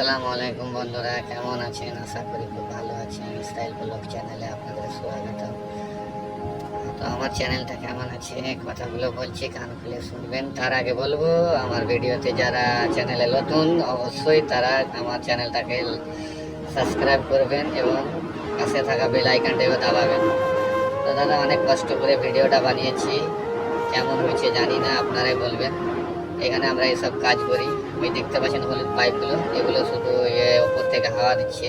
আসসালামু আলাইকুম বন্ধুরা, কেমন আছেন? আশা করি খুব ভালো আছেন। স্টাইল ব্লগ চ্যানেলে আপনাদের স্বাগত। তো আমার চ্যানেলটা কেমন আছে কথাগুলো বলছি, কান খুলে শুনবেন। তার আগে বলবো, আমার ভিডিওতে যারা চ্যানেলে নতুন অবশ্যই তারা আমার চ্যানেলটাকে সাবস্ক্রাইব করবেন এবং পাশে থাকা বেল আইকনটাও দাবাবেন। তো দাদা, অনেক কষ্ট করে ভিডিওটা বানিয়েছি, কেমন হয়েছে জানি না, আপনারাই বলবেন। এখানে আমরা এসব কাজ করি। ওই দেখতে পাচ্ছেন হলুদ পাইপগুলো, এগুলো শুধু ওপর থেকে হাওয়া দিচ্ছে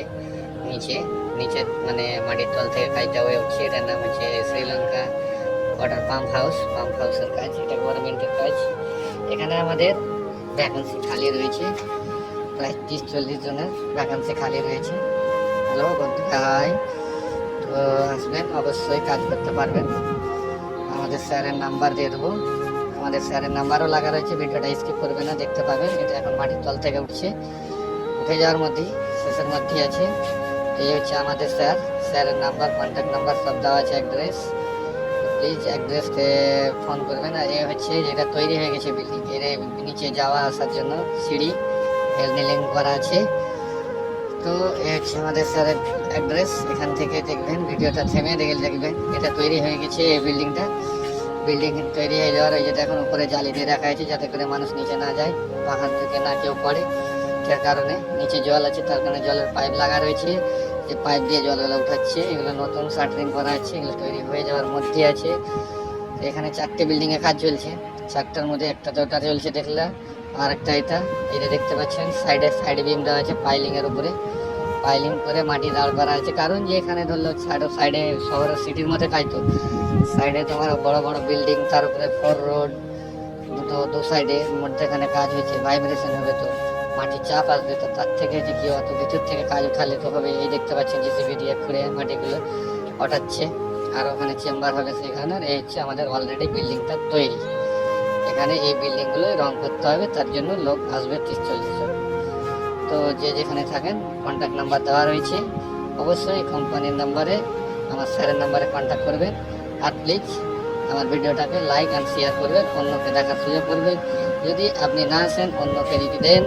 নিচে নিচে, মানে মাটির তল থেকে কাজটা হয়ে উঠছে। এটার নাম হচ্ছে শ্রীলঙ্কা ওয়াটার পাম্প হাউসের কাজ। এটা গভর্নমেন্টের কাজ। এখানে আমাদের ভ্যাকেন্সি খালি রয়েছে, প্রায় 30-40 জনের ভ্যাকেন্সি খালি রয়েছে। হ্যালো বন্ধুরা, হাই। তো আসবেন, অবশ্যই কাজ করতে পারবেন। আমাদের স্যারের নাম্বার দিয়ে দেবো, আমাদের স্যারের নাম্বারও লাগা রয়েছে। ভিডিওটা স্কিপ করবে না, দেখতে পাবেন। এটা এখন মাটির তল থেকে উঠে যাওয়ার মধ্যেই, শেষের মধ্যেই আছে। এই হচ্ছে আমাদের স্যারের নাম্বার, কন্ট্যাক্ট নাম্বার সব দেওয়া আছে। অ্যাড্রেস, প্লিজ অ্যাড্রেসকে ফোন করবেন। আর এই হচ্ছে যেটা তৈরি হয়ে গেছে বিল্ডিং, এর নিচে যাওয়া আসার জন্য সিঁড়ি রেলিং করা আছে। তো এই হচ্ছে আমাদের স্যারের অ্যাড্রেস। এখান থেকে দেখবেন, ভিডিওটা থেমে দেখবেন এটা তৈরি হয়ে গেছে। এই বিল্ডিং তৈরি হয়ে যাওয়ার ওই যেটা এখন উপরে জালি দিয়ে রাখা হয়েছে, যাতে করে মানুষ নিচে না যায়, পাহাড় থেকে না কেউ পড়ে। যার কারণে নিচে জল আছে, তার কারণে জলের পাইপ লাগা রয়েছে, যে পাইপ দিয়ে জলগুলো উঠাচ্ছে। এগুলো নতুন শাটারিং করা আছে, এগুলো তৈরি হয়ে যাওয়ার মধ্যে আছে। এখানে 4টে বিল্ডিংয়ে কাজ চলছে। 4টার মধ্যে একটা তো ওটা চলছে দেখলাম, আর একটা এটা দেখতে পাচ্ছেন। সাইড বিম দেওয়া আছে পাইলিংয়ের উপরে, পাইলিং করে মাটি দাঁড় করা আছে। কারণ যে এখানে ধরলো সাইডে শহরের সিটির মধ্যে কাজ, তো সাইডে তোমার বড় বড় বিল্ডিং, তার উপরে 4 রোড, দু সাইডে মধ্যেখানে কাজ হয়েছে, ভাইব্রেশন হবে, তো মাটির চাপ আসবে। তো তার থেকে যে কি অত ভিতর থেকে কাজ উঠালে তো হবে। এই দেখতে পাচ্ছেন জেসিবি দিয়ে খুঁড়ে মাটিগুলো ওঠাচ্ছে। আর ওখানে চেম্বার হবে সেখানে। এই হচ্ছে আমাদের অলরেডি বিল্ডিংটা তৈরি। এখানে এই বিল্ডিংগুলো রং করতে হবে, তার জন্য লোক আসবে 30-40 জন। তো যে যেখানে থাকেন, কন্ট্যাক্ট নাম্বার দেওয়া রয়েছে। অবশ্যই কোম্পানির নাম্বারে, আমার স্যারের নাম্বারে কন্ট্যাক্ট করবেন। আর প্লিজ আমার ভিডিওটাকে লাইক অ্যান্ড শেয়ার করবেন, অন্যকে দেখার সুযোগ করবেন। যদি আপনি না আসেন, অন্যকে যদি দেন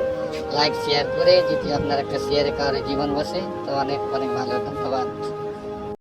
লাইক শেয়ার করে, যদি আপনার একটা শেয়ারে কারো জীবন বসে, তো অনেক অনেক ভালো। ধন্যবাদ।